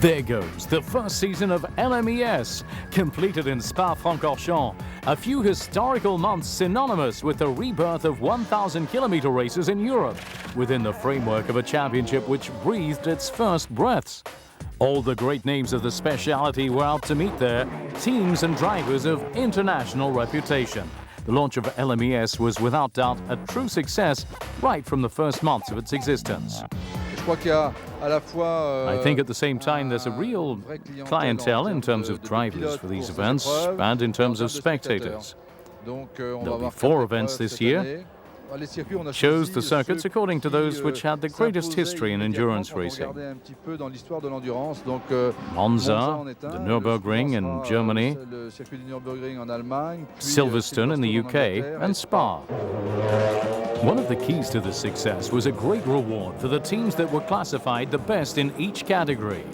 There goes the first season of LMES, completed in Spa-Francorchamps. A few historical months synonymous with the rebirth of 1,000-kilometer races in Europe, within the framework of a championship which breathed its first breaths. All the great names of the specialty were out to meet there, teams and drivers of international reputation. The launch of LMES was without doubt a true success right from the first months of its existence. I think at the same time there's a real clientele in terms of drivers for these events and in terms of spectators. There'll be 4 events this year. Chose the circuits according to those which had the greatest history in endurance racing. Monza, the Nürburgring in Germany, Silverstone in the UK, and Spa. One of the keys to this success was a great reward for the teams that were classified the best in each category.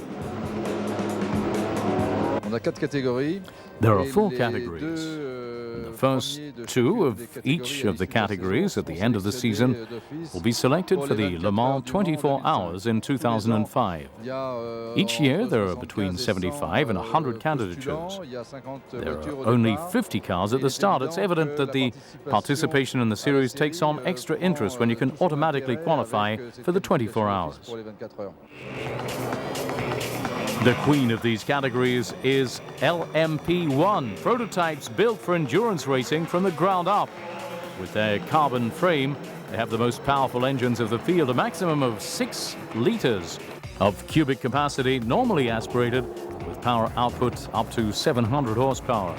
There are 4 categories. The first 2 of each of the categories at the end of the season will be selected for the Le Mans 24 Hours in 2005. Each year there are between 75 and 100 candidatures. There are only 50 cars at the start. It's evident that the participation in the series takes on extra interest when you can automatically qualify for the 24 hours. The queen of these categories is LMP1, prototypes built for endurance racing from the ground up. With their carbon frame, they have the most powerful engines of the field, a maximum of 6 liters of cubic capacity, normally aspirated, with power output up to 700 horsepower.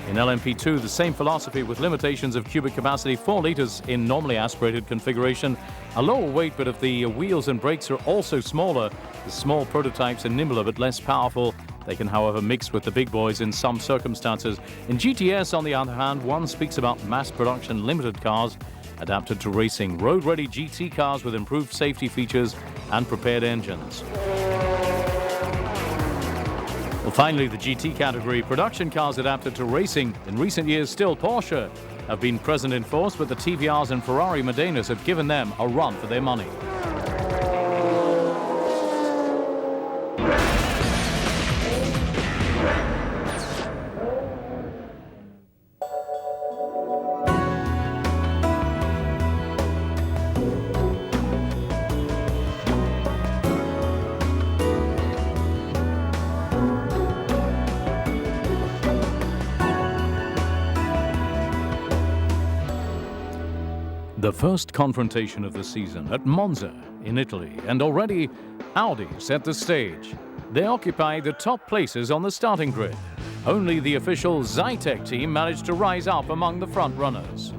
In LMP2, the same philosophy with limitations of cubic capacity, 4 liters in normally aspirated configuration, a lower weight, but if the wheels and brakes are also smaller, the small prototypes are nimbler but less powerful. They can, however, mix with the big boys in some circumstances. In GTS, on the other hand, one speaks about mass production limited cars adapted to racing, road-ready GT cars with improved safety features and prepared engines. Well, finally, the GT category, production cars adapted to racing. In recent years, still Porsche have been present in force, but the TVRs and Ferrari Modenas have given them a run for their money. The first confrontation of the season at Monza in Italy, and already Audi set the stage. They occupy the top places on the starting grid. Only the official Zytek team managed to rise up among the front runners.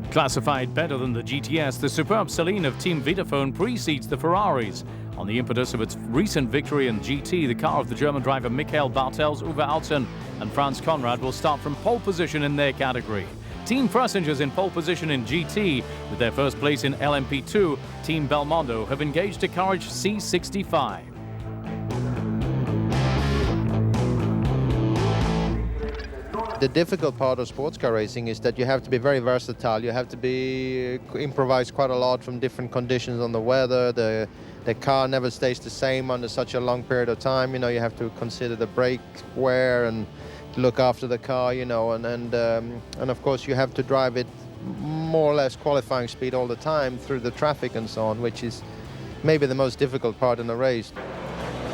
Classified better than the GTS, the superb Celine of Team Vitaphone precedes the Ferraris. On the impetus of its recent victory in GT, the car of the German driver Michael Bartels, Uwe Alten and Franz Conrad will start from pole position in their category. Team Fresingers in pole position in GT. With their first place in LMP2, Team Belmondo have engaged a Courage C65. The difficult part of sports car racing is that you have to be very versatile. You have to improvise quite a lot from different conditions on the weather. The car never stays the same under such a long period of time. You know, you have to consider the brake wear and look after the car, you know, and of course you have to drive it more or less qualifying speed all the time through the traffic and so on, which is maybe the most difficult part in the race.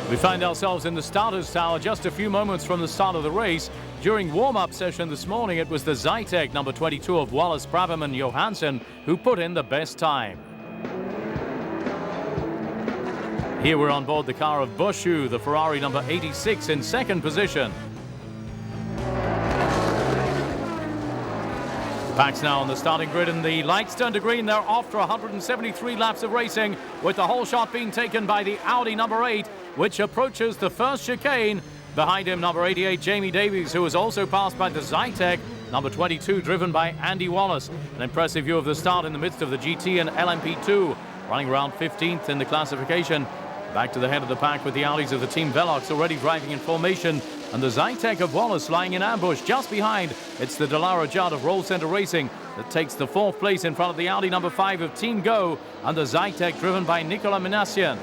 We find ourselves in the starters tower just a few moments from the start of the race. During warm-up session this morning, it was the Zytek number 22 of Wallace Braverman Johansson who put in the best time. Here we're on board the car of Boschu, the Ferrari number 86 in second position. Pack's now on the starting grid and the lights turn to green. They're off for 173 laps of racing, with the whole shot being taken by the Audi number 8, which approaches the first chicane. Behind him, number 88, Jamie Davies, who was also passed by the Zytek, number 22, driven by Andy Wallace. An impressive view of the start in the midst of the GT and LMP2, running around 15th in the classification. Back to the head of the pack with the Audis of the Team Velox already driving in formation, and the Zytek of Wallace lying in ambush just behind. It's the Dallara Judd of Roll Center Racing that takes the 4th place in front of the Audi number 5 of Team Go and the Zytek driven by Nicola Minassian.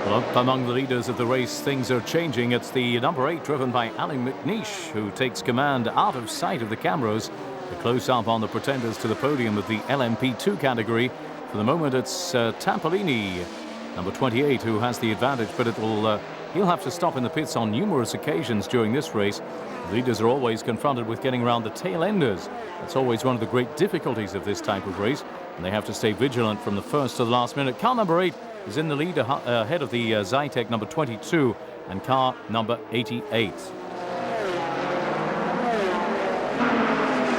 Well, up among the leaders of the race, things are changing. It's the number 8 driven by Alan McNeish who takes command out of sight of the cameras. The close-up on the pretenders to the podium of the LMP2 category. For the moment, it's Tampolini, number 28, who has the advantage, but he'll have to stop in the pits on numerous occasions during this race. The leaders are always confronted with getting around the tail enders. That's always one of the great difficulties of this type of race, and they have to stay vigilant from the first to the last minute. Car number 8 is in the lead ahead of the Zytek number 22 and car number 88.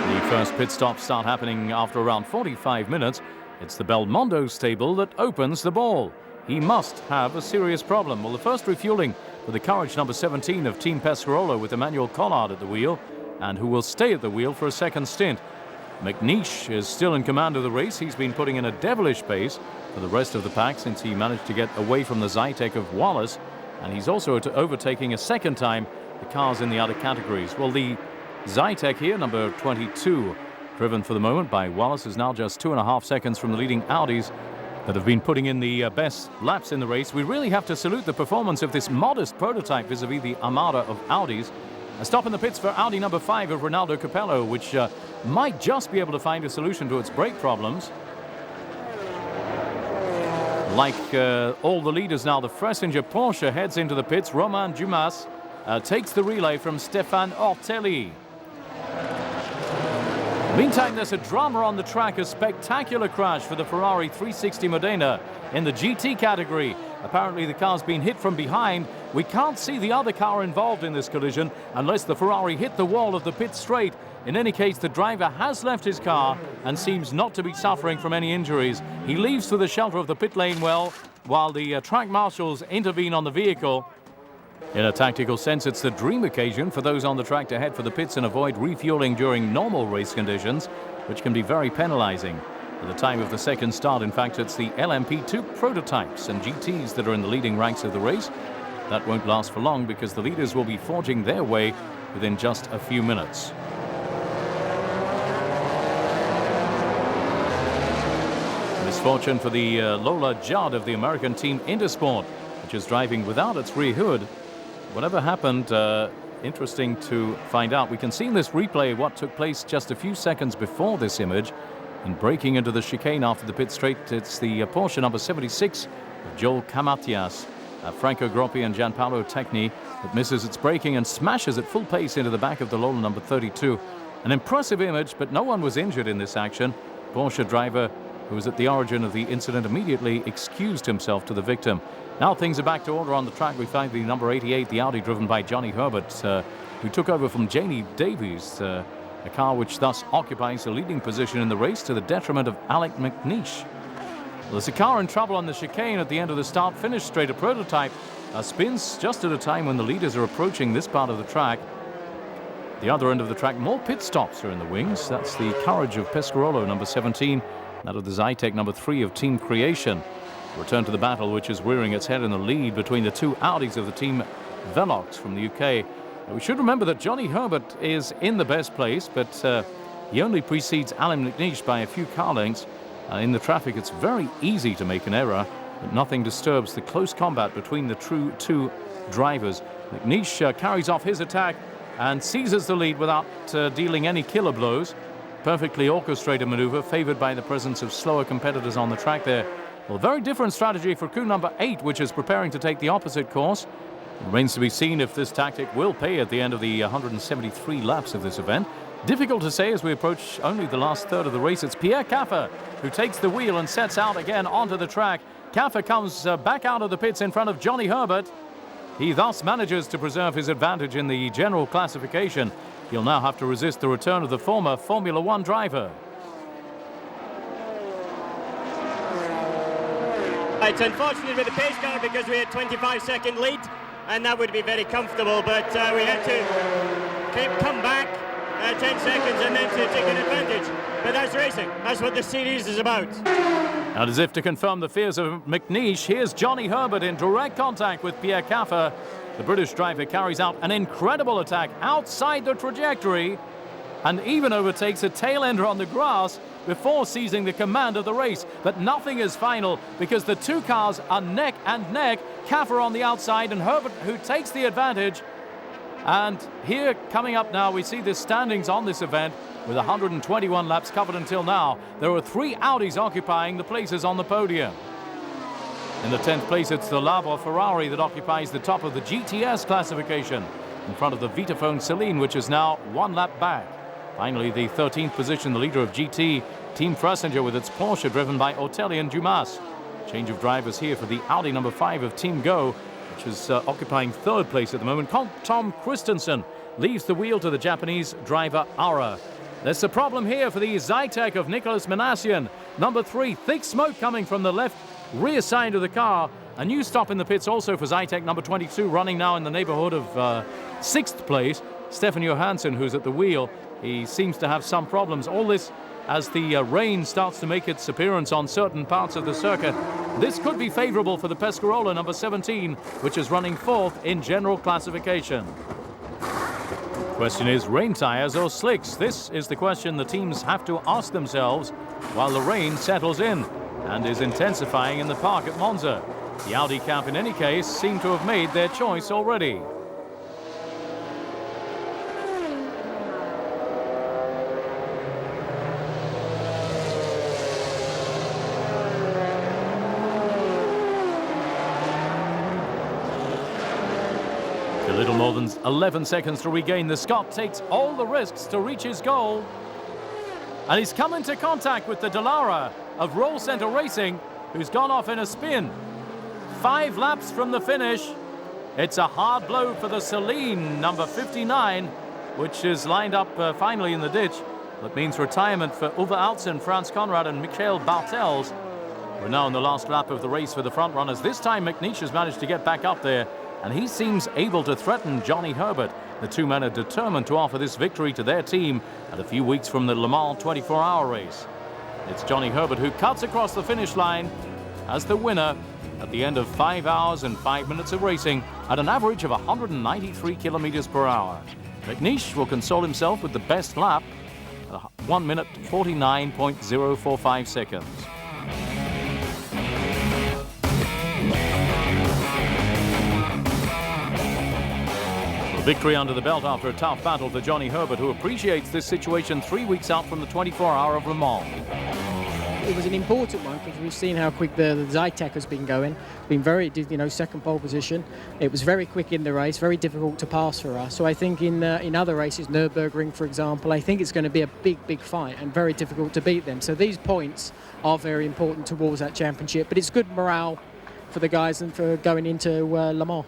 The first pit stops start happening after around 45 minutes. It's the Belmondo stable that opens the ball. He must have a serious problem. Well, the first refueling for the Courage number 17 of Team Pescarolo with Emmanuel Collard at the wheel, and who will stay at the wheel for a second stint. McNeish is still in command of the race. He's been putting in a devilish pace for the rest of the pack since he managed to get away from the Zytek of Wallace, and he's also overtaking a second time the cars in the other categories. Well, the Zytek here, number 22, driven for the moment by Wallace, is now just 2.5 seconds from the leading Audis that have been putting in the best laps in the race. We really have to salute the performance of this modest prototype vis-a-vis the armada of Audis. A stop in the pits for Audi number 5 of Ronaldo Capello, which might just be able to find a solution to its brake problems. Like all the leaders now, the Fressenger Porsche heads into the pits. Romain Dumas takes the relay from Stéphane Ortelli. Meantime, there's a drama on the track, a spectacular crash for the Ferrari 360 Modena in the GT category. Apparently the car's been hit from behind. We can't see the other car involved in this collision unless the Ferrari hit the wall of the pit straight. In any case, the driver has left his car and seems not to be suffering from any injuries. He leaves for the shelter of the pit lane well, while the track marshals intervene on the vehicle. In a tactical sense, it's the dream occasion for those on the track to head for the pits and avoid refueling during normal race conditions, which can be very penalizing. At the time of the second start, in fact, it's the LMP2 prototypes and GTs that are in the leading ranks of the race. That won't last for long because the leaders will be forging their way within just a few minutes. Misfortune for the Lola Judd of the American team Intersport, which is driving without its rear hood. Whatever happened, interesting to find out. We can see in this replay what took place just a few seconds before this image. In breaking into the chicane after the pit straight, it's the Porsche number 76 of Joel Camatias, Franco Groppi and Gianpaolo Tecni that misses its braking and smashes at full pace into the back of the Lola number 32. An impressive image, but no one was injured in this action. Porsche driver, who was at the origin of the incident, immediately excused himself to the victim. Now things are back to order on the track. We find the number 88, the Audi driven by Johnny Herbert, who took over from Janie Davies, a car which thus occupies the leading position in the race to the detriment of Alec McNeish. Well, there's a car in trouble on the chicane at the end of the start. Finish straight, a prototype spins just at a time when the leaders are approaching this part of the track. The other end of the track, more pit stops are in the wings. That's the Courage of Pescarolo, number 17, that of the Zytek, number 3 of Team Creation. Return to the battle, which is rearing its head in the lead between the two Audis of the team Velox from the UK. We should remember that Johnny Herbert is in the best place, but he only precedes Alan McNeish by a few car lengths. In the traffic, it's very easy to make an error, but nothing disturbs the close combat between the two drivers. McNeish carries off his attack and seizes the lead without dealing any killer blows. Perfectly orchestrated maneuver, favored by the presence of slower competitors on the track there. Well, very different strategy for crew number 8, which is preparing to take the opposite course. It remains to be seen if this tactic will pay at the end of the 173 laps of this event. Difficult to say as we approach only the last third of the race. It's Pierre Caffer who takes the wheel and sets out again onto the track. Caffer comes back out of the pits in front of Johnny Herbert. He thus manages to preserve his advantage in the general classification. He'll now have to resist the return of the former Formula One driver. It's unfortunate with the pace car because we had 25-second lead and that would be very comfortable, but we had to come back 10 seconds and then to take an advantage. But that's racing. That's what the series is about. And as if to confirm the fears of McNeish, here's Johnny Herbert in direct contact with Pierre Caffer. The British driver carries out an incredible attack outside the trajectory and even overtakes a tail ender on the grass before seizing the command of the race. But nothing is final because the two cars are neck and neck. Caffer on the outside and Herbert who takes the advantage. And here coming up now, we see the standings on this event with 121 laps covered until now. There are 3 Audis occupying the places on the podium. In the 10th place, it's the Labor Ferrari that occupies the top of the GTS classification in front of the Vitaphone Celine, which is now 1 lap back. Finally, the 13th position, the leader of GT, Team Fressenger with its Porsche driven by Otelian Dumas. Change of drivers here for the Audi number 5 of Team Go, which is occupying 3rd place at the moment. Tom Christensen leaves the wheel to the Japanese driver Ara. There's a problem here for the Zytek of Nicholas Manassian. Number 3, thick smoke coming from the left rear side of the car. A new stop in the pits also for Zytek, number 22, running now in the neighborhood of 6th place. Stefan Johansson, who's at the wheel, he seems to have some problems. All this as the rain starts to make its appearance on certain parts of the circuit. This could be favorable for the Pescarola number 17, which is running 4th in general classification. Question is, rain tires or slicks? This is the question the teams have to ask themselves while the rain settles in and is intensifying in the park at Monza. The Audi camp, in any case, seem to have made their choice already. A little more than 11 seconds to regain. The Scot takes all the risks to reach his goal. And he's come into contact with the Dallara of Roll Center Racing, who's gone off in a spin. 5 laps from the finish. It's a hard blow for the Celine, number 59, which is lined up finally in the ditch. That means retirement for Uwe Altzen, Franz Conrad and Michael Bartels. We're now in the last lap of the race for the front runners. This time McNeish has managed to get back up there, and he seems able to threaten Johnny Herbert. The two men are determined to offer this victory to their team at a few weeks from the Le Mans 24-hour race. It's Johnny Herbert who cuts across the finish line as the winner at the end of 5 hours and 5 minutes of racing at an average of 193 kilometers per hour. McNeish will console himself with the best lap at 1 minute 49.045 seconds. Victory under the belt after a tough battle for Johnny Herbert, who appreciates this situation 3 weeks out from the 24-hour of Le Mans. It was an important one because we've seen how quick the Zytek has been going. Been very, second pole position. It was very quick in the race, very difficult to pass for us. So I think in other races, Nürburgring, for example, I think it's going to be a big fight and very difficult to beat them. So these points are very important towards that championship. But it's good morale for the guys and for going into Le Mans.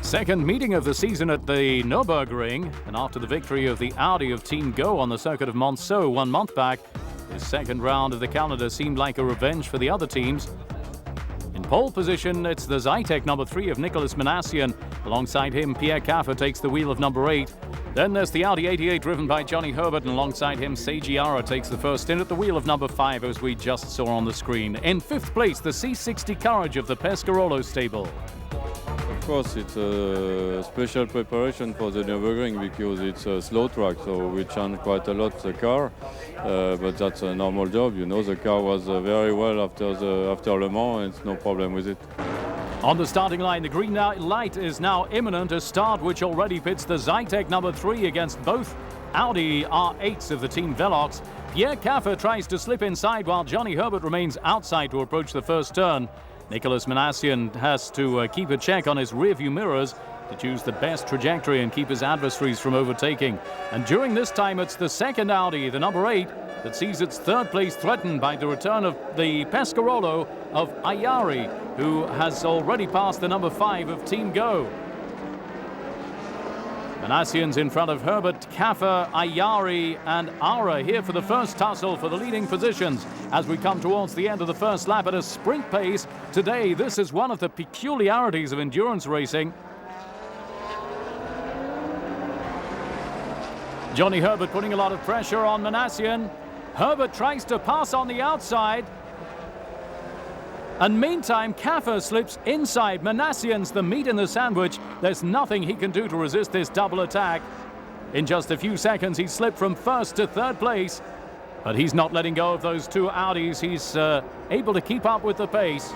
Second meeting of the season at the Nürburgring, and after the victory of the Audi of Team Go on the circuit of Monceau 1 month back, this second round of the calendar seemed like a revenge for the other teams. In pole position, it's the Zytek number 3 of Nicholas Manassian. Alongside him, Pierre Caffer takes the wheel of number 8. Then there's the Audi 88 driven by Johnny Herbert, and alongside him, Seiji Ara takes the first stint at the wheel of number 5, as we just saw on the screen. In 5th place, the C60 Courage of the Pescarolo stable. Of course, it's a special preparation for the Nürburgring because it's a slow track, so we change quite a lot the car, but that's a normal job. You know, the car was very well after Le Mans, and it's no problem with it. On the starting line, the green light is now imminent, a start which already pits the Zytek number 3 against both Audi R8s of the team Velox. Pierre Caffer tries to slip inside while Johnny Herbert remains outside to approach the first turn. Nicholas Manassian has to keep a check on his rearview mirrors to choose the best trajectory and keep his adversaries from overtaking. And during this time, it's the second Audi, the number 8, that sees its 3rd place threatened by the return of the Pescarolo of Ayari, who has already passed the number 5 of Team Go. Manassian's in front of Herbert, Caffer, Ayari and Ara here for the first tussle for the leading positions as we come towards the end of the first lap at a sprint pace. Today, this is one of the peculiarities of endurance racing. Johnny Herbert putting a lot of pressure on Manassian. Herbert tries to pass on the outside. And meantime, Caffer slips inside. Manassian's the meat in the sandwich. There's nothing he can do to resist this double attack. In just a few seconds, he slipped from 1st to 3rd place. But he's not letting go of those 2 Audis. He's able to keep up with the pace.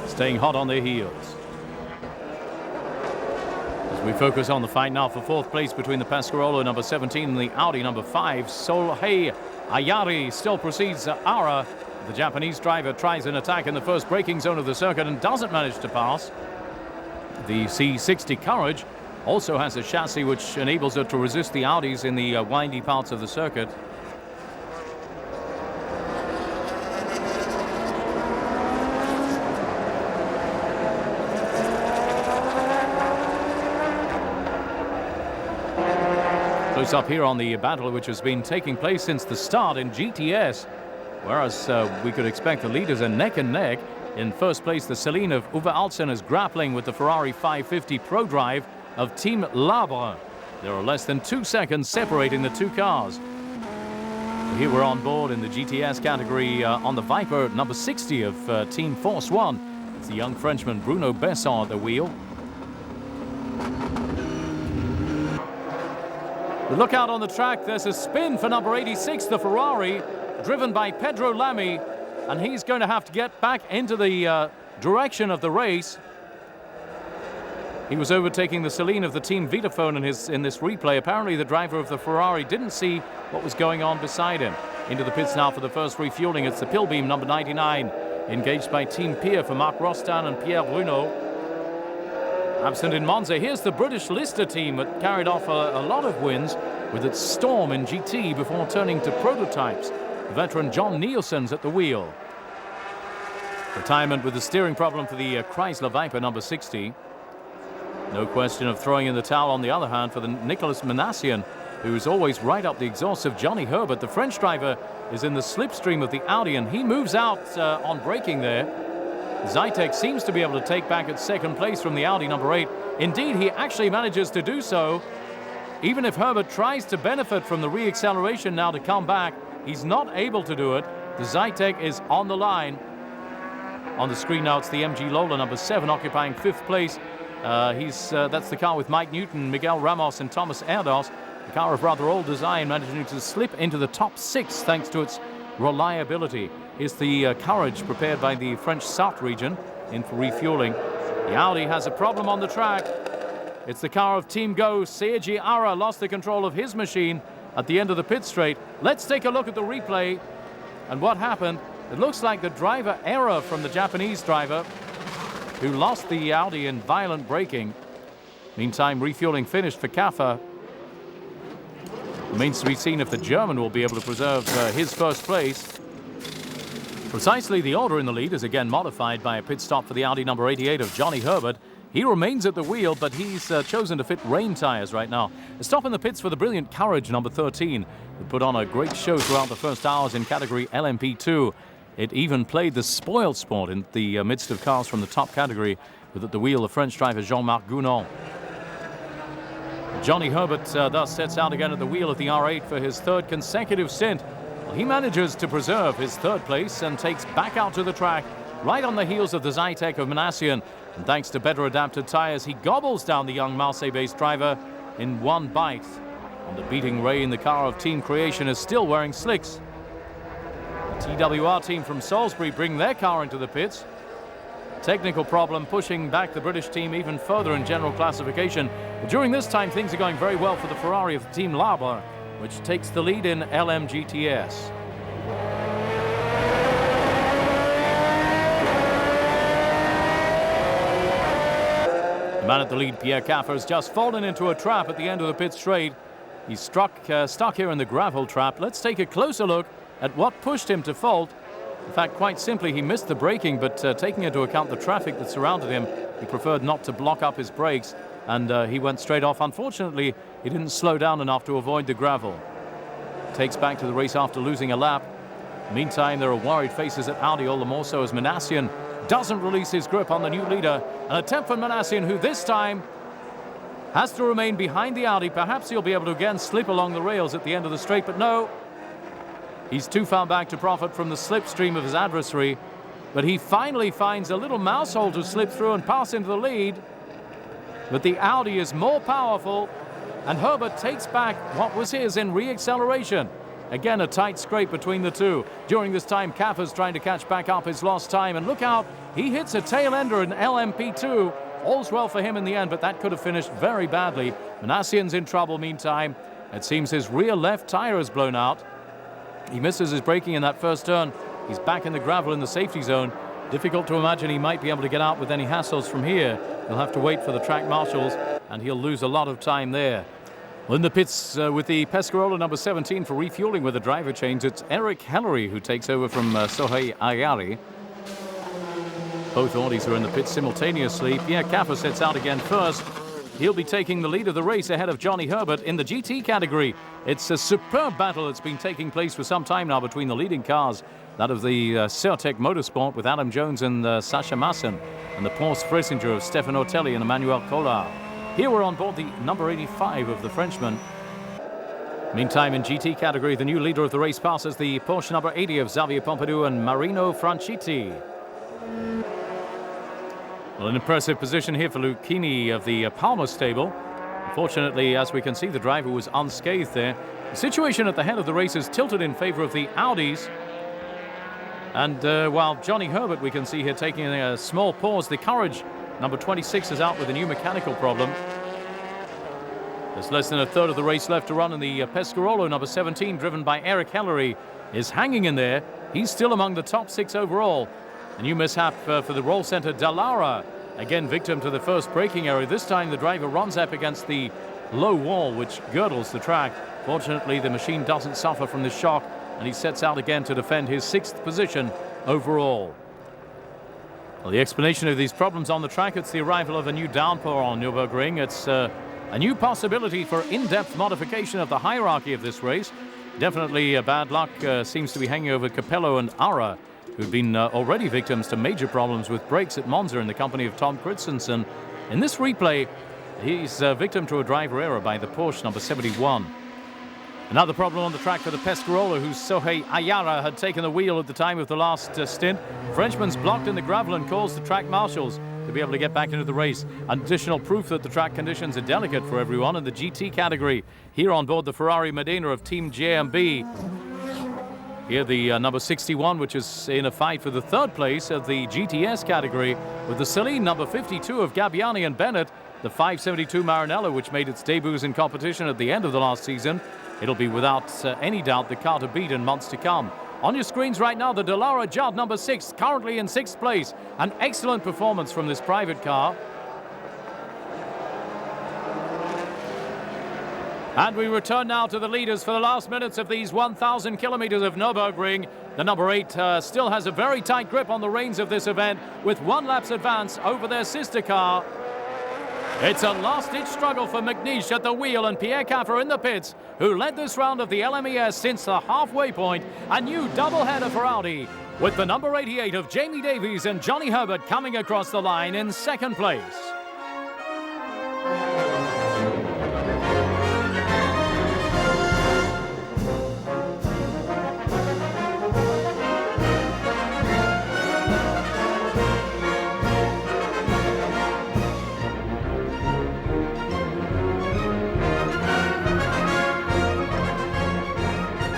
Staying hot on their heels. We focus on the fight now for 4th place between the Pescarolo number 17 and the Audi number 5. Solhei Ayari still precedes Ara. The Japanese driver tries an attack in the first braking zone of the circuit and doesn't manage to pass. The C60 Courage also has a chassis which enables it to resist the Audis in the windy parts of the circuit. Close up here on the battle which has been taking place since the start in GTS, whereas we could expect the leaders are neck and neck. In 1st place, the Celine of Uwe Altzen is grappling with the Ferrari 550 Pro Drive of Team Labre. There are less than 2 seconds separating the 2 cars. Here we're on board in the GTS category on the Viper number 60 of Team Force One. It's the young Frenchman Bruno Besson at the wheel. Look out on the track, there's a spin for number 86, the Ferrari, driven by Pedro Lamy, and he's going to have to get back into the direction of the race. He was overtaking the Celine of the team Vitaphone in this replay. Apparently the driver of the Ferrari didn't see what was going on beside him. Into the pits now for the first refueling. It's the Pilbeam number 99, engaged by Team Pier for Marc Rostan and Pierre Bruno. Absent in Monza. Here's the British Lister team that carried off a lot of wins with its Storm in GT before turning to prototypes. The veteran John Nielsen's at the wheel. Retirement with the steering problem for the Chrysler Viper number 60. No question of throwing in the towel on the other hand for the Nicholas Manassian, who's always right up the exhaust of Johnny Herbert. The French driver is in the slipstream of the Audi and he moves out on braking there. Zytek seems to be able to take back its 2nd place from the Audi number 8. Indeed, he actually manages to do so. Even if Herbert tries to benefit from the re-acceleration now to come back, he's not able to do it. The Zytek is on the line. On the screen now, it's the MG Lola number 7 occupying 5th place. That's the car with Mike Newton, Miguel Ramos and Thomas Erdos. The car of rather old design, managing to slip into the top 6 thanks to its reliability. Is the Courage prepared by the French South region in for refueling. The Audi has a problem on the track. It's the car of Team Go. Seiji Ara lost the control of his machine at the end of the pit straight. Let's take a look at the replay and what happened. It looks like the driver error from the Japanese driver who lost the Audi in violent braking. Meantime, refueling finished for Caffer. Remains to be seen if the German will be able to preserve his 1st place. Precisely the order in the lead is again modified by a pit stop for the Audi number 88 of Johnny Herbert. He remains at the wheel, but he's chosen to fit rain tyres right now. A stop in the pits for the brilliant Courage, number 13, who put on a great show throughout the first hours in category LMP2. It even played the spoiled sport in the midst of cars from the top category, with at the wheel the French driver Jean-Marc Gounon. Johnny Herbert thus sets out again at the wheel of the R8 for his third consecutive stint. Well, he manages to preserve his third place and takes back out to the track right on the heels of the Zytek of Manassian. And thanks to better adapted tyres, he gobbles down the young Marseille-based driver in one bite. On the beating rain, the car of Team Creation is still wearing slicks. The TWR team from Salisbury bring their car into the pits. Technical problem pushing back the British team even further in general classification. But during this time, things are going very well for the Ferrari of Team Laber, which takes the lead in LMGTS. The man at the lead, Pierre Caffer, has just fallen into a trap at the end of the pit straight. He's stuck here in the gravel trap. Let's take a closer look at what pushed him to fault. In fact, quite simply, he missed the braking, but taking into account the traffic that surrounded him, he preferred not to block up his brakes, and he went straight off. Unfortunately, he didn't slow down enough to avoid the gravel. Takes back to the race after losing a lap. Meantime, there are worried faces at Audi, all the more so as Manassian doesn't release his grip on the new leader. An attempt for Manassian, who this time has to remain behind the Audi. Perhaps he'll be able to again slip along the rails at the end of the straight, but no. He's too far back to profit from the slipstream of his adversary, but he finally finds a little mouse hole to slip through and pass into the lead. But the Audi is more powerful, and Herbert takes back what was his in re-acceleration. Again, a tight scrape between the two. During this time, Caffer's trying to catch back up his lost time, and look out, he hits a tail ender in LMP2. All's well for him in the end, but that could have finished very badly. Manassian's in trouble meantime. It seems his rear left tire has blown out. He misses his braking in that first turn. He's back in the gravel in the safety zone. Difficult to imagine he might be able to get out with any hassles from here. He'll have to wait for the track marshals, and he'll lose a lot of time there. Well, in the pits with the Pescarolo number 17 for refueling with the driver change, it's Eric Hellery who takes over from Sohei Ayari. Both Audis are in the pits simultaneously. Pierre Caffer sets out again first. He'll be taking the lead of the race ahead of Johnny Herbert in the GT category. It's a superb battle that's been taking place for some time now between the leading cars, that of the Certec Motorsport with Adam Jones and Sascha Masson, and the Porsche Friesinger of Stefano Telli and Emmanuel Collard. Here we're on board the number 85 of the Frenchman. Meantime, in GT category, the new leader of the race passes the Porsche number 80 of Xavier Pompidou and Marino Franchitti. Well, an impressive position here for Lucchini of the Palmer stable. Unfortunately, as we can see, the driver was unscathed there. The situation at the head of the race is tilted in favor of the Audis. And while Johnny Herbert, we can see here, taking a small pause, the Courage number 26 is out with a new mechanical problem. There's less than a third of the race left to run, and the Pescarolo number 17, driven by Eric Hellery, is hanging in there. He's still among the top 6 overall. A new mishap for the roll center Dallara, again victim to the first braking error. This time the driver runs up against the low wall which girdles the track. Fortunately, the machine doesn't suffer from this shock, and he sets out again to defend his 6th position overall. Well, the explanation of these problems on the track, it's the arrival of a new downpour on Nürburgring. It's a new possibility for in-depth modification of the hierarchy of this race. Definitely bad luck seems to be hanging over Capello and Ara, who've been already victims to major problems with brakes at Monza in the company of Tom Christensen. In this replay, he's victim to a driver error by the Porsche number 71. Another problem on the track for the Pescarolo, whose Sohei Ayara had taken the wheel at the time of the last stint. Frenchman's blocked in the gravel and calls the track marshals to be able to get back into the race. Additional proof that the track conditions are delicate for everyone in the GT category. Here on board the Ferrari Modena of Team JMB. Here the number 61, which is in a fight for the 3rd place of the GTS category, with the Celine number 52 of Gabbiani and Bennett, the 572 Maranello, which made its debuts in competition at the end of the last season. It'll be without any doubt the car to beat in months to come. On your screens right now, the Dallara Judd number 6, currently in 6th place. An excellent performance from this private car. And we return now to the leaders for the last minutes of these 1,000 kilometers of Nürburgring. The number 8 still has a very tight grip on the reins of this event, with 1 lap's advance over their sister car. It's a last-ditch struggle for McNeish at the wheel and Pierre Caffer in the pits, who led this round of the LMES since the halfway point. A new doubleheader for Audi, with the number 88 of Jamie Davies and Johnny Herbert coming across the line in second place.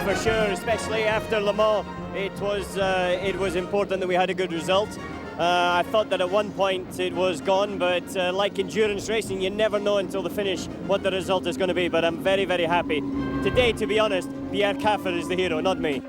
For sure, especially after Le Mans, it was important that we had a good result. I thought that at one point it was gone, but like endurance racing, you never know until the finish what the result is going to be. But I'm very, very happy. Today, to be honest, Pierre Caffer is the hero, not me.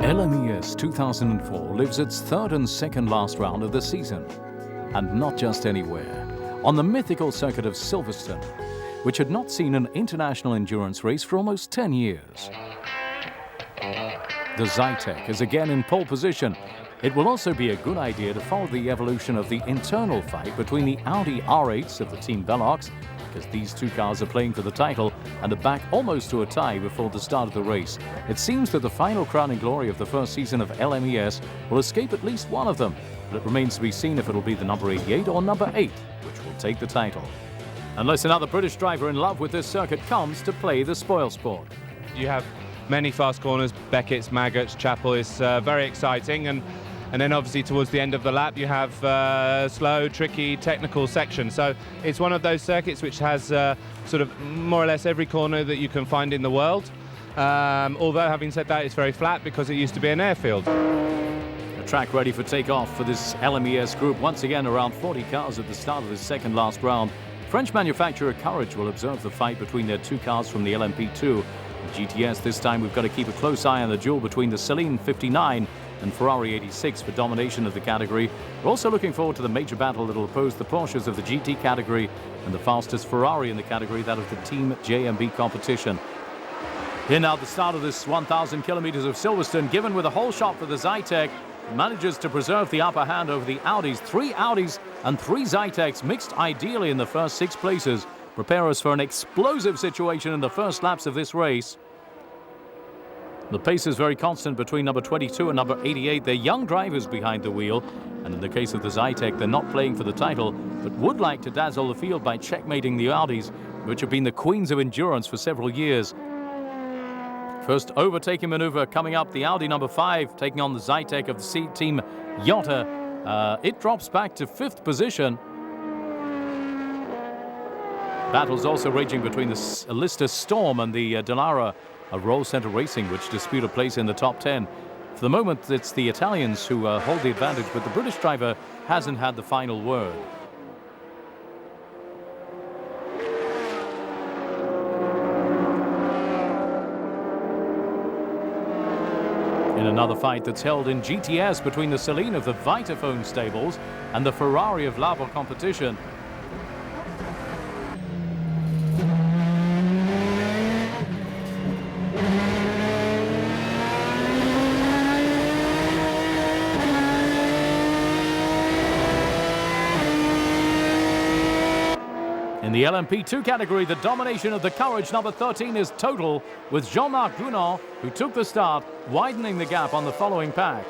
LMES 2004 lives its third and second last round of the season. And not just anywhere. On the mythical circuit of Silverstone, which had not seen an international endurance race for almost 10 years. The Zytek is again in pole position. It will also be a good idea to follow the evolution of the internal fight between the Audi R8s of the Team Velox, because these two cars are playing for the title and are back almost to a tie before the start of the race. It seems that the final crowning glory of the first season of LMES will escape at least one of them, but it remains to be seen if it'll be the number 88 or number 8, which will take the title. Unless another British driver in love with this circuit comes to play the spoil sport. You have many fast corners, Beckett's, Maggots, Chapel. Is very exciting, and then obviously towards the end of the lap you have slow, tricky, technical sections. So it's one of those circuits which has sort of more or less every corner that you can find in the world. Although, having said that, it's very flat because it used to be an airfield. A track ready for takeoff for this LMES group. Once again, around 40 cars at the start of this second last round. French manufacturer Courage will observe the fight between their two cars from the LMP2. In GTS this time we've got to keep a close eye on the duel between the Celine 59 and Ferrari 86 for domination of the category. We're also looking forward to the major battle that will oppose the Porsches of the GT category and the fastest Ferrari in the category, that of the Team JMB competition. Here now the start of this 1,000 kilometers of Silverstone, given with a whole shot for the Zytek. Manages to preserve the upper hand over the Audis. 3 Audis and 3 Zyteks mixed ideally in the first 6 places. Prepare us for an explosive situation in the first laps of this race. The pace is very constant between number 22 and number 88. They're young drivers behind the wheel, and in the case of the Zytek, they're not playing for the title, but would like to dazzle the field by checkmating the Audis, which have been the queens of endurance for several years. First overtaking maneuver coming up, the Audi number 5 taking on the Zytek of the Team Jota. It drops back to 5th position. Battles also raging between the Lister Storm and the Dallara Roll Center Racing, which dispute a place in the top 10. For the moment, it's the Italians who hold the advantage, but the British driver hasn't had the final word. In another fight that's held in GTS between the Celine of the Vitaphone stables and the Ferrari of Labour competition. In the LMP2 category, the domination of the Courage number 13 is total, with Jean-Marc Gounod, who took the start, widening the gap on the following pack.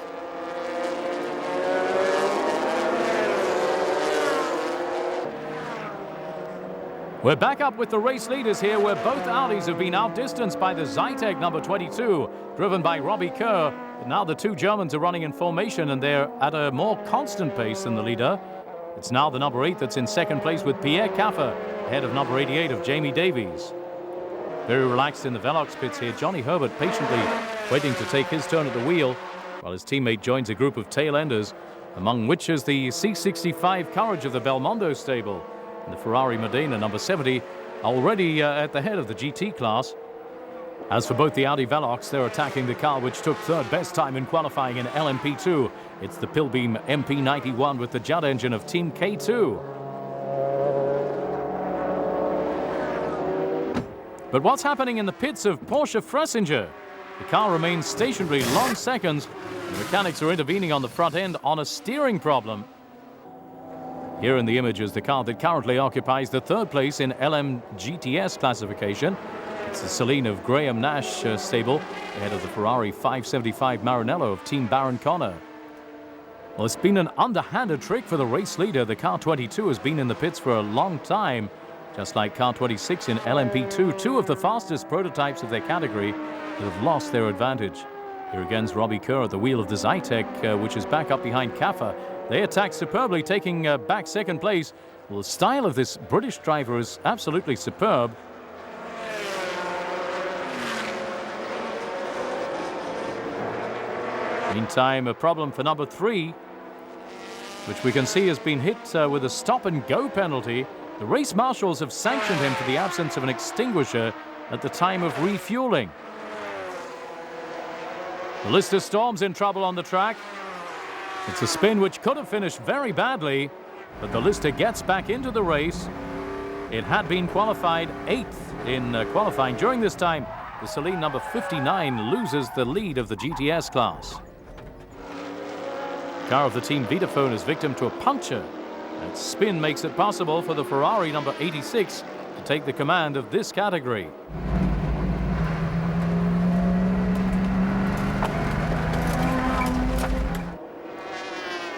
We're back up with the race leaders here, where both Audis have been outdistanced by the Zytek number 22, driven by Robbie Kerr. But now the two Germans are running in formation, and they're at a more constant pace than the leader. It's now the number 8 that's in second place with Pierre Caffer, ahead of number 88 of Jamie Davies. very relaxed in the Velox pits here. Johnny Herbert patiently waiting to take his turn at the wheel, while his teammate joins a group of tail-enders, among which is the C65 Courage of the Belmondo stable. And the Ferrari Modena number 70 already at the head of the GT class. As for both the Audi Velox, they're attacking the car which took third best time in qualifying in LMP2. It's the Pilbeam MP91 with the Judd engine of Team K2. But what's happening in the pits of Porsche Fressinger? The car remains stationary long seconds. The mechanics are intervening on the front end on a steering problem. Here in the image is the car that currently occupies the third place in LMGTS classification. It's the Celine of Graham Nash stable, ahead of the Ferrari 575 Maranello of Team Baron Connor. Well, it's been an underhanded trick for the race leader. The car 22 has been in the pits for a long time, just like car 26 in LMP2, two of the fastest prototypes of their category that have lost their advantage. Here again is Robbie Kerr at the wheel of the Zytek, which is back up behind Kaffer. They attack superbly, taking back second place. Well, the style of this British driver is absolutely superb. Meantime, a problem for number 3, which we can see has been hit with a stop-and-go penalty. The race marshals have sanctioned him for the absence of an extinguisher at the time of refueling. The Lister Storm's in trouble on the track. It's a spin which could have finished very badly, but the Lister gets back into the race. It had been qualified 8th in qualifying. During this time, the Celine number 59 loses the lead of the GTS class. Car of the team Vitaphone is victim to a puncture. That spin makes it possible for the Ferrari number 86 to take the command of this category.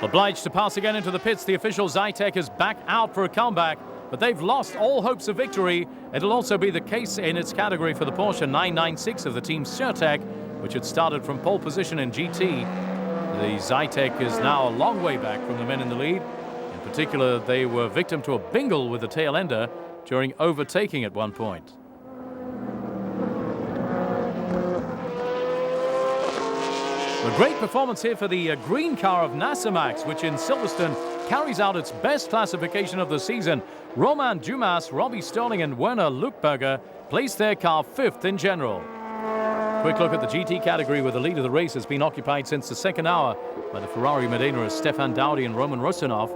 Obliged to pass again into the pits, the official Zytek is back out for a comeback, but they've lost all hopes of victory. It'll also be the case in its category for the Porsche 996 of the team Certec, which had started from pole position in GT. The Zytek is now a long way back from the men in the lead. In particular, they were victim to a bingle with the tail ender during overtaking at one point. A great performance here for the green car of Nasamax, which in Silverstone carries out its best classification of the season. Romain Dumas, Robbie Sterling and Werner Luckberger placed their car 5th in general. Quick look at the GT category, where the lead of the race has been occupied since the second hour by the Ferrari Modena of Stefan Dowdy and Roman Rusinov.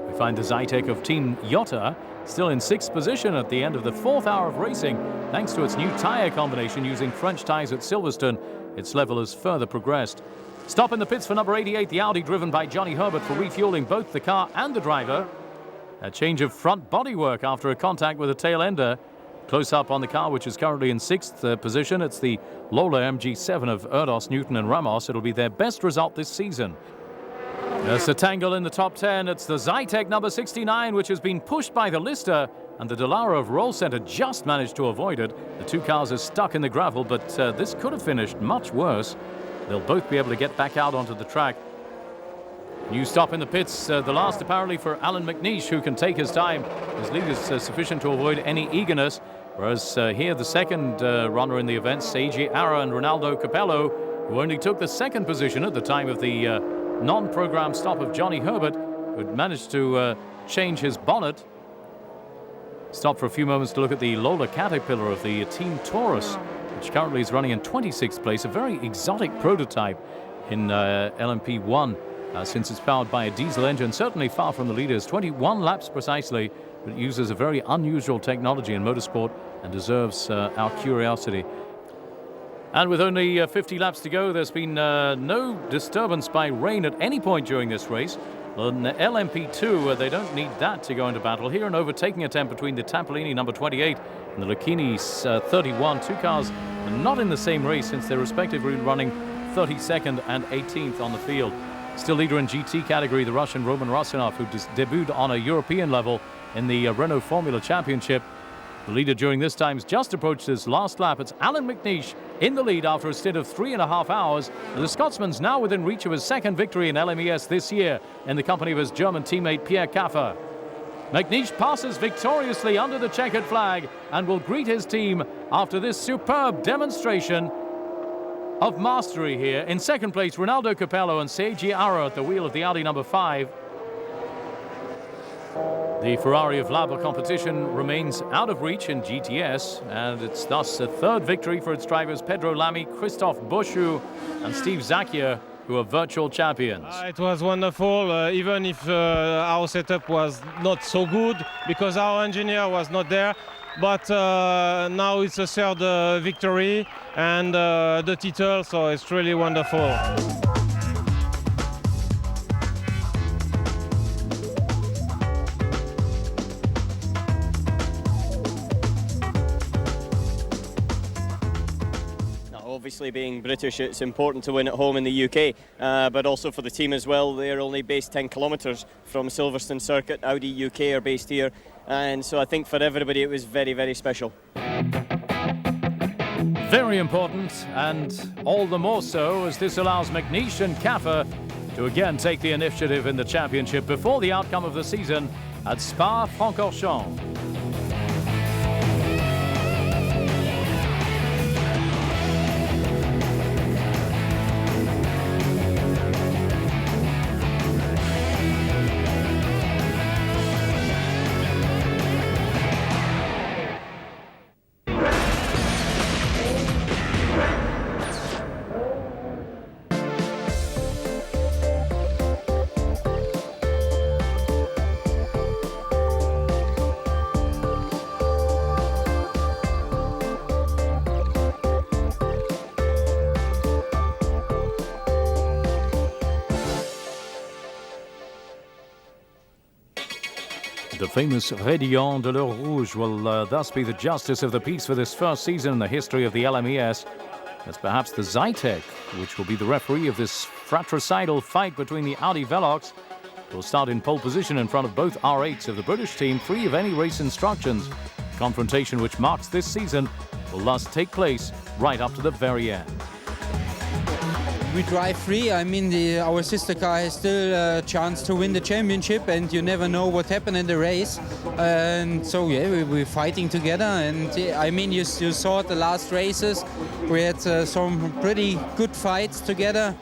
We find the Zytek of Team Jota still in 6th position at the end of the 4th hour of racing. Thanks to its new tyre combination using French tyres at Silverstone, its level has further progressed. Stop in the pits for number 88, the Audi driven by Johnny Herbert for refueling both the car and the driver. A change of front bodywork after a contact with a tail ender. Close up on the car, which is currently in 6th position. It's the Lola MG7 of Erdos, Newton and Ramos. It'll be their best result this season. There's a tangle in the top 10. It's the Zytek number 69, which has been pushed by the Lister, and the Dallara of Roll Center just managed to avoid it. The two cars are stuck in the gravel, but this could have finished much worse. They'll both be able to get back out onto the track. New stop in the pits, the last apparently for Alan McNeish, who can take his time. His lead is sufficient to avoid any eagerness. Whereas here the second runner in the event, Seiji Ara and Ronaldo Capello, who only took the 2nd position at the time of the non-programmed stop of Johnny Herbert, who had managed to change his bonnet. Stop for a few moments to look at the Lola Caterpillar of the Team Taurus, which currently is running in 26th place, a very exotic prototype in LMP1 since it's powered by a diesel engine, certainly far from the leaders, 21 laps precisely, but it uses a very unusual technology in motorsport and deserves our curiosity. And with only 50 laps to go, there's been no disturbance by rain at any point during this race. On LMP2, they don't need that to go into battle. Here, an overtaking attempt between the Tampolini number 28 and the Lucchini 31. Two cars not in the same race, since they're respectively running 32nd and 18th on the field. Still leader in GT category, the Russian Roman Rusinov, who debuted on a European level in the Renault Formula Championship. The leader during this time has just approached his last lap. It's Alan McNeish in the lead after a stint of 3.5 hours. And the Scotsman's now within reach of his 2nd victory in LMES this year in the company of his German teammate Pierre Kaffer. McNeish passes victoriously under the checkered flag and will greet his team after this superb demonstration of mastery here. In second place, Ronaldo Capello and Seiji Ara at the wheel of the Audi number 5. The Ferrari of Labour competition remains out of reach in GTS, and it's thus a third victory for its drivers Pedro Lamy, Christophe Boschu and Steve Zakia, who are virtual champions. It was wonderful, even if our setup was not so good because our engineer was not there. But now it's a third victory and the title, so it's really wonderful. Obviously, being British, it's important to win at home in the UK, but also for the team as well. They're only based 10 kilometres from Silverstone Circuit. Audi UK are based here, and so I think for everybody it was very, very special. Very important, and all the more so as this allows McNeish and Caffer to again take the initiative in the championship before the outcome of the season at Spa-Francorchamps. The famous Raidillon de l'Eau Rouge will thus be the justice of the peace for this first season in the history of the LMES. As perhaps the Zytek, which will be the referee of this fratricidal fight between the Audi Velox, will start in pole position in front of both R8s of the British team, free of any race instructions. Confrontation which marks this season will thus take place right up to the very end. We drive free. I mean, our sister car has still a chance to win the championship, and you never know what happened in the race. And so, yeah, we're fighting together. And I mean, you saw the last races. We had some pretty good fights together.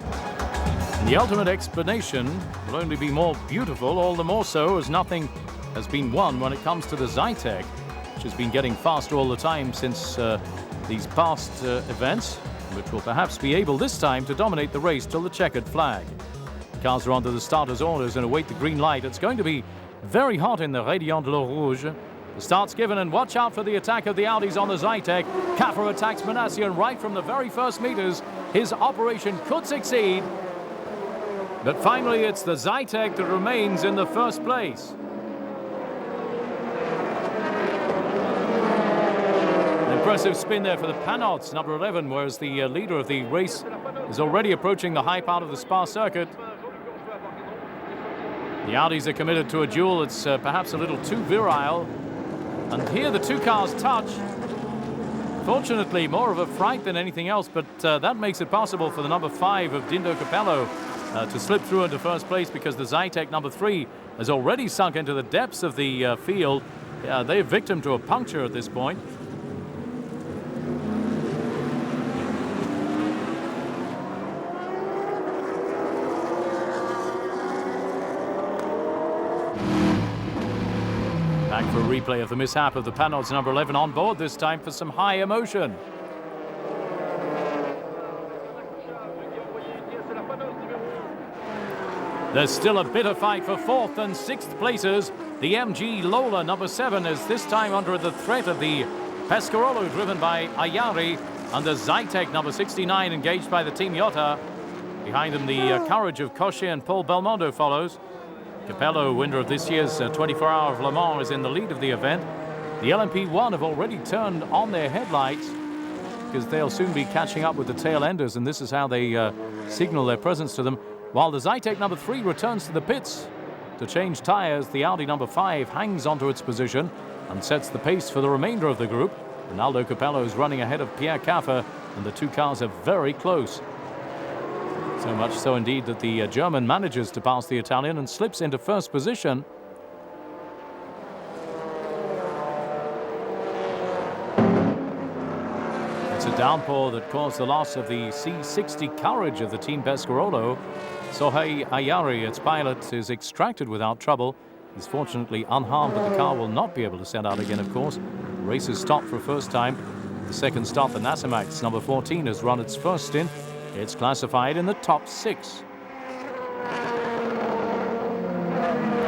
The ultimate explanation will only be more beautiful, all the more so as nothing has been won when it comes to the Zytek, which has been getting faster all the time since these past events, which will perhaps be able this time to dominate the race till the checkered flag. Cars are under the starter's orders and await the green light. It's going to be very hot in the Raidillon de l'Eau Rouge. The start's given, and watch out for the attack of the Audis on the Zytek. Caffer attacks Manassi, and right from the very first meters, his operation could succeed. But finally, it's the Zytek that remains in the first place. Impressive spin there for the Panots, number 11, whereas the leader of the race is already approaching the high part of the Spa circuit. The Audis are committed to a duel. It's perhaps a little too virile. And here the two cars touch. Fortunately, more of a fright than anything else, but that makes it possible for the number 5 of Dindo Capello to slip through into first place, because the Zytek number 3 has already sunk into the depths of the field. They're victim to a puncture at this point. Back for a replay of the mishap of the Panots number 11 on board this time for some high emotion. There's still a bitter fight for 4th and 6th places. The MG Lola number 7 is this time under the threat of the Pescarolo driven by Ayari, and the Zytek number 69 engaged by the Team Iota. Behind them the courage of Cochet and Paul Belmondo follows. Capello, winner of this year's 24-hour of Le Mans, is in the lead of the event. The LMP1 have already turned on their headlights because they'll soon be catching up with the tail enders, and this is how they signal their presence to them. While the Zytek number 3 returns to the pits to change tyres, the Audi number 5 hangs onto its position and sets the pace for the remainder of the group. Ronaldo Capello is running ahead of Pierre Caffer, and the two cars are very close. So much so indeed that the German manages to pass the Italian and slips into first position. It's a downpour that caused the loss of the C60 Courage of the Team Pescarolo. Sohei Ayari, its pilot, is extracted without trouble. He's fortunately unharmed, but the car will not be able to set out again, of course. The race is stopped for a first time. The second stop, the Nasamax number 14, has run its first stint. It's classified in the top 6.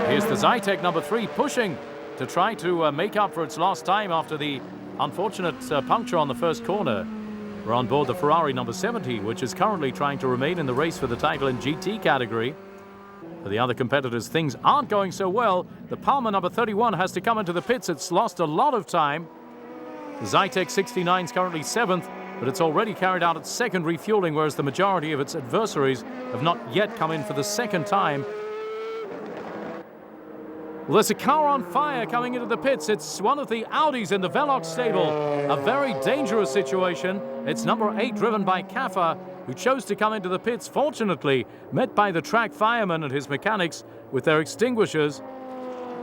Here's the Zytek number 3 pushing to try to make up for its lost time after the unfortunate puncture on the first corner. We're on board the Ferrari number 70, which is currently trying to remain in the race for the title in GT category. For the other competitors, things aren't going so well. The Palmer number 31 has to come into the pits. It's lost a lot of time. The Zytek 69 is currently 7th, but it's already carried out its second refueling, whereas the majority of its adversaries have not yet come in for the second time. Well, there's a car on fire coming into the pits. It's one of the Audis in the Velox stable. A very dangerous situation. It's number 8, driven by Kaffa, who chose to come into the pits, fortunately met by the track fireman and his mechanics with their extinguishers.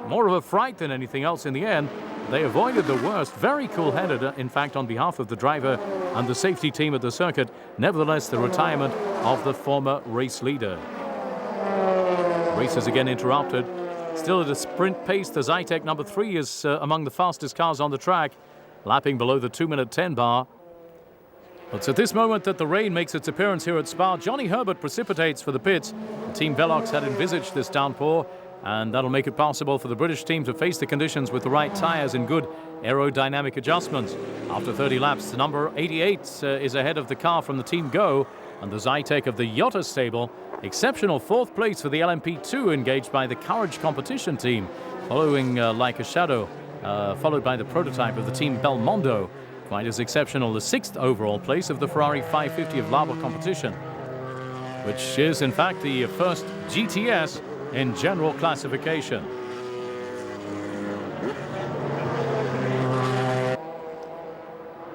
More of a fright than anything else in the end. They avoided the worst. Very cool-headed, in fact, on behalf of the driver and the safety team at the circuit. Nevertheless, the retirement of the former race leader. Race is again interrupted. Still at a sprint pace, the Zytek number 3 is among the fastest cars on the track, lapping below the 2-minute 10 bar. It's at this moment that the rain makes its appearance here at Spa. Johnny Herbert precipitates for the pits. The Team Velox had envisaged this downpour, and that'll make it possible for the British team to face the conditions with the right tyres and good aerodynamic adjustments. After 30 laps, the number 88 is ahead of the car from the Team Go, and the Zytek of the Jota stable. Exceptional 4th place for the LMP2, engaged by the Courage competition team, following like a shadow, followed by the prototype of the Team Belmondo. Quite as exceptional, the 6th overall place of the Ferrari 550 of Labour competition, which is in fact the first GTS in general classification.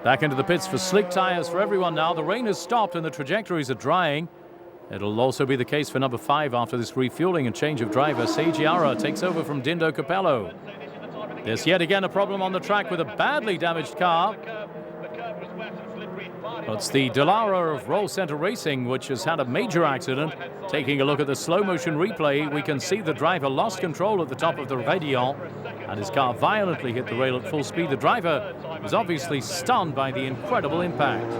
Back into the pits for slick tyres for everyone now. The rain has stopped and the trajectories are drying. It'll also be the case for number 5 after this refueling and change of driver. Seiji Ara takes over from Dindo Capello. There's yet again a problem on the track with a badly damaged car. It's the Delara of Roll Center Racing, which has had a major accident. Taking a look at the slow motion replay, we can see the driver lost control at the top of the Rédillon, and his car violently hit the rail at full speed. The driver was obviously stunned by the incredible impact.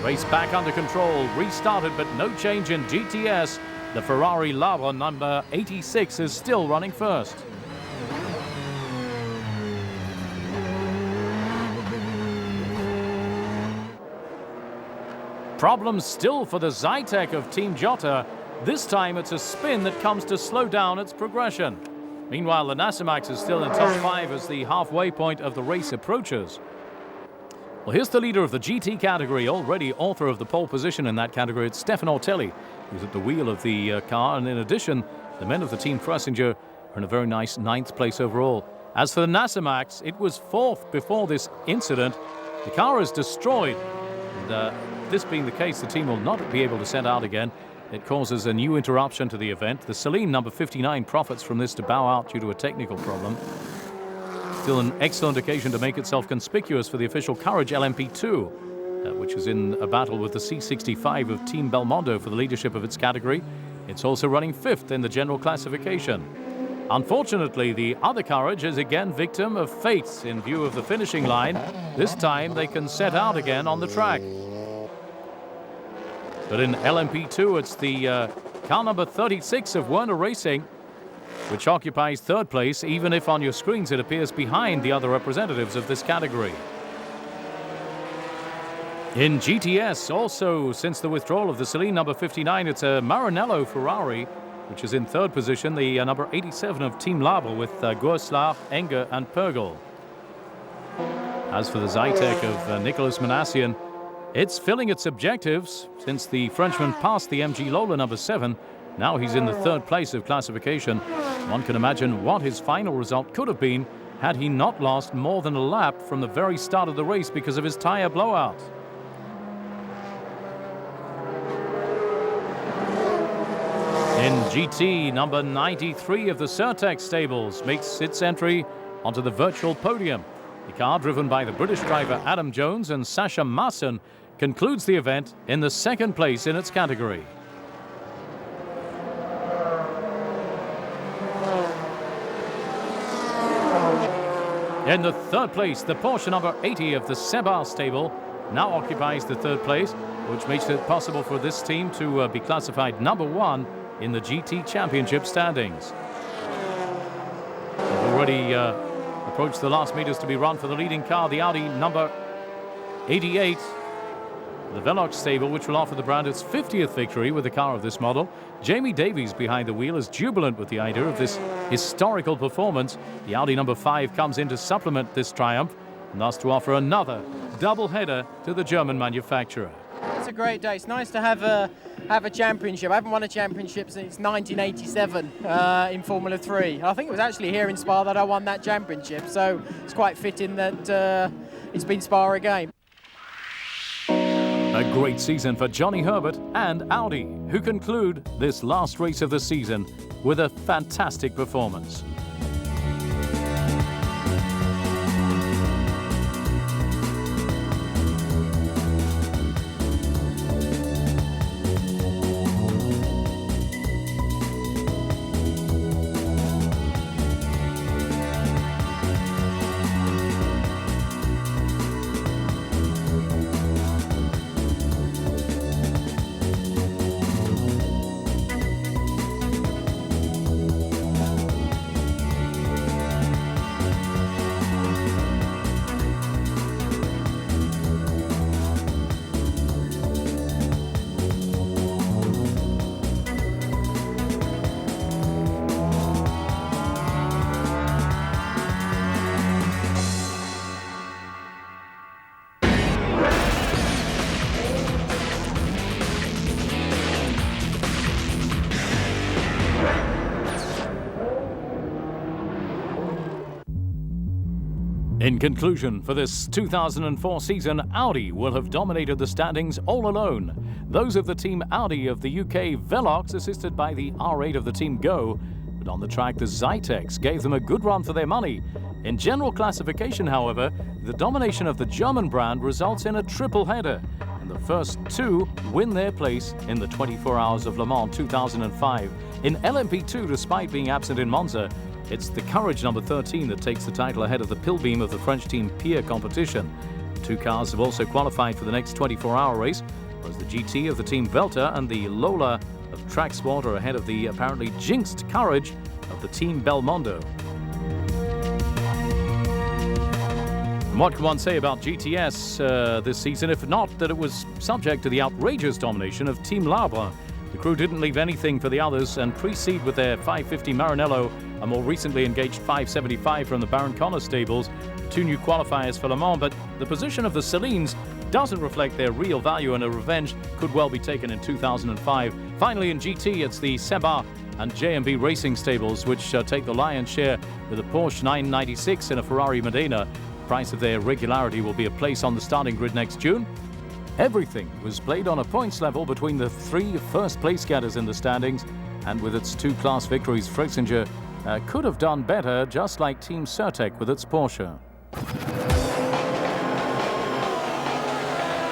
Race back under control, restarted, but no change in GTS. The Ferrari Labour number 86 is still running first. Problems still for the Zytek of Team Jota. This time it's a spin that comes to slow down its progression. Meanwhile, the Nasamax is still in top 5 as the halfway point of the race approaches. Well, here's the leader of the GT category, already author of the pole position in that category. It's Stefan Ortelli, who's at the wheel of the car. And in addition, the men of the Team Fressinger are in a very nice 9th place overall. As for the Nasamax, it was 4th before this incident. The car is destroyed. And, this being the case, the team will not be able to set out again. It causes a new interruption to the event. The Celine number 59 profits from this to bow out due to a technical problem. Still an excellent occasion to make itself conspicuous for the official Courage LMP2, which is in a battle with the C65 of Team Belmondo for the leadership of its category. It's also running 5th in the general classification. Unfortunately, the other Courage is again victim of fate in view of the finishing line. This time they can set out again on the track. But in LMP2, it's the car number 36 of Werner Racing, which occupies 3rd place, even if on your screens it appears behind the other representatives of this category. In GTS, also since the withdrawal of the Celine number 59, it's a Maranello Ferrari, which is in 3rd position, the number 87 of Team Labour with Goerslav, Enger and Pergel. As for the Zytek of Nicolas Manassian, it's filling its objectives since the Frenchman passed the MG Lola number 7. Now he's in the 3rd place of classification. One can imagine what his final result could have been had he not lost more than a lap from the very start of the race because of his tyre blowout. In GT, number 93 of the Certex stables makes its entry onto the virtual podium. The car, driven by the British driver Adam Jones and Sasha Maassen, concludes the event in the second place in its category. In the third place, the Porsche number 80 of the Sebar stable now occupies the third place, which makes it possible for this team to be classified number 1 in the GT Championship standings. They've already approached the last meters to be run for the leading car, the Audi number 88. The Velox stable, which will offer the brand its 50th victory with a car of this model. Jamie Davies behind the wheel is jubilant with the idea of this historical performance. The Audi number 5 comes in to supplement this triumph and thus to offer another double header to the German manufacturer. It's a great day. It's nice to have a championship. I haven't won a championship since 1987 in Formula 3. I think it was actually here in Spa that I won that championship, so it's quite fitting that it's been Spa again. A great season for Johnny Herbert and Audi, who conclude this last race of the season with a fantastic performance. In conclusion, for this 2004 season, Audi will have dominated the standings all alone. Those of the team Audi of the UK Velox, assisted by the R8 of the team Go, but on the track the Zytex gave them a good run for their money. In general classification, however, the domination of the German brand results in a triple header, and the first two win their place in the 24 Hours of Le Mans 2005. In LMP2, despite being absent in Monza, it's the Courage number 13 that takes the title ahead of the Pilbeam of the French team Pier Competition. The two cars have also qualified for the next 24-hour race, whereas the GT of the team Velta and the Lola of Track Sport are ahead of the apparently jinxed Courage of the team Belmondo. And what can one say about GTS this season, if not that it was subject to the outrageous domination of Team Labre? The crew didn't leave anything for the others and precede with their 550 Maranello, a more recently engaged 575 from the Baron Connor stables, two new qualifiers for Le Mans, but the position of the Celines doesn't reflect their real value, and a revenge could well be taken in 2005. Finally, in GT, it's the Sebar and J&B Racing stables which take the lion's share with a Porsche 996 and a Ferrari Modena. The price of their regularity will be a place on the starting grid next June. Everything was played on a points level between the three first-place getters in the standings, and with its two class victories, Freysinger could have done better, just like Team Certec with its Porsche.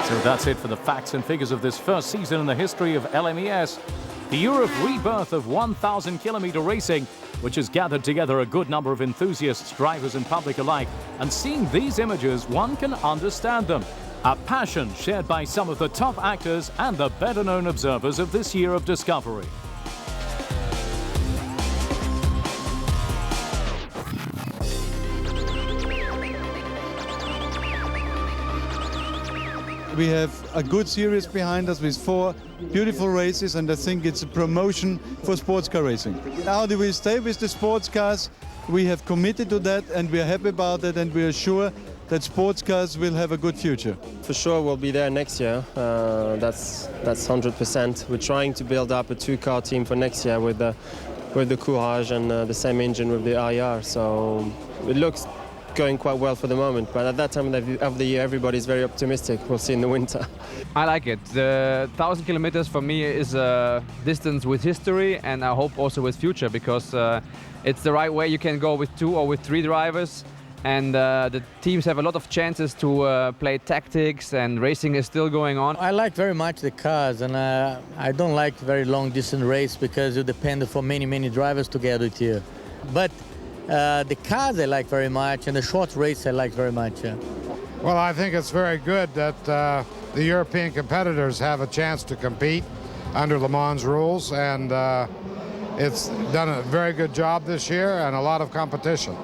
So that's it for the facts and figures of this first season in the history of LMES, the year of rebirth of 1,000-kilometer racing, which has gathered together a good number of enthusiasts, drivers and public alike. And seeing these images, one can understand them. A passion shared by some of the top actors and the better-known observers of this year of discovery. We have a good series behind us with 4 beautiful races, and I think it's a promotion for sports car racing. Audi will stay with the sports cars. We have committed to that, and we are happy about it, and we are sure that sports cars will have a good future. For sure we'll be there next year, that's 100%. We're trying to build up a 2-car team for next year with the Courage and the same engine with the RER, so it looks going quite well for the moment, but at that time of the year everybody's very optimistic. We'll see in the winter. I like it. The 1,000 kilometers for me is a distance with history, and I hope also with future, because it's the right way. You can go with 2 or with 3 drivers. and the teams have a lot of chances to play tactics, and racing is still going on. I like very much the cars, and I don't like very long distance race because you depend for many drivers to get with you. But the cars I like very much, and the short race I like very much. Well, I think it's very good that the European competitors have a chance to compete under Le Mans rules, and it's done a very good job this year and a lot of competition.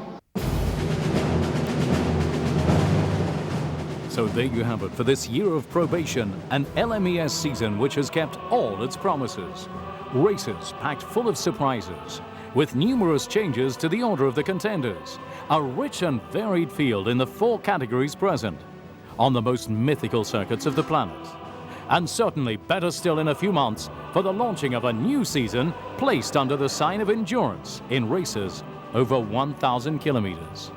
So there you have it for this year of probation, an LMES season which has kept all its promises. Races packed full of surprises, with numerous changes to the order of the contenders. A rich and varied field in the 4 categories present, on the most mythical circuits of the planet. And certainly better still in a few months for the launching of a new season placed under the sign of endurance in races over 1,000 kilometers.